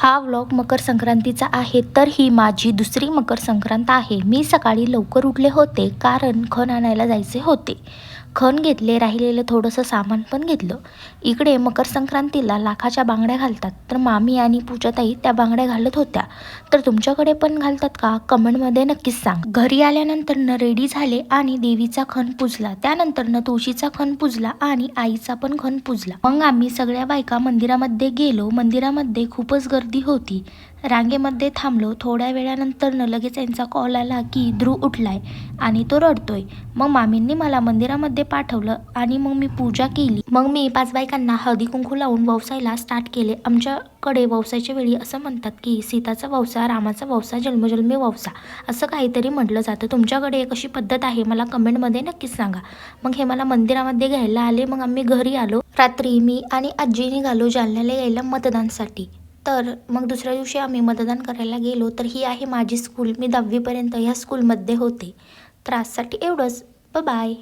हा व्लॉग मकर संक्रांतीचा आहे, तर ही माझी दुसरी मकर संक्रांत आहे। मी सकाळी लवकर उठले होते कारण खण आणायला जायचे होते। खण घेतले, राहिलेलं थोडंसं सामान पण घेतलं। इकडे मकर संक्रांतीला लाखाच्या बांगड्या घालतात, तर मामी आणि पूजाताई त्या बांगड्या घालत होत्या। तर तुमच्याकडे पण घालतात का? कमेंटमध्ये नक्कीच सांग। घरी आल्यानंतर रेडी झाले आणि देवीचा खण पूजला, त्यानंतर तुळशीचा खण पूजला आणि आईचा पण खण पूजला। मग आम्ही सगळ्या बायका मंदिरामध्ये गेलो। मंदिरामध्ये खूपच गर्दी होती। रांगेमध्ये थांबलो। थोड्या वेळानंतर लगेच यांचा कॉल आला की ध्रुव उठलाय आणि तो रडतोय। मग मामींनी मला मंदिरामध्ये पाठवलं आणि मग मी पूजा केली। मग मी 5 बायकांना हळदी कुंकू लावून ववसायला स्टार्ट केले। आमच्याकडे ववसायच्या वेळी असं म्हणतात की सीताचा ववसा, रामाचा ववसा, जन्मजन्मी ववसा असं काहीतरी म्हटलं जातं। तुमच्याकडे एक अशी पद्धत आहे, मला कमेंटमध्ये नक्कीच सांगा। मग हे मला मंदिरामध्ये घ्यायला आले। मग आम्ही घरी आलो। रात्री मी आणि आजी निघालो जालन्याला यायला मतदानसाठी। तर मग दुसऱ्या दिवशी आम्ही मतदान करायला गेलो। तर ही आहे माझी स्कूल। मी 10वी पर्यंत ह्या स्कूलमध्ये होते। तर आजसाठी एवढंच। बाय.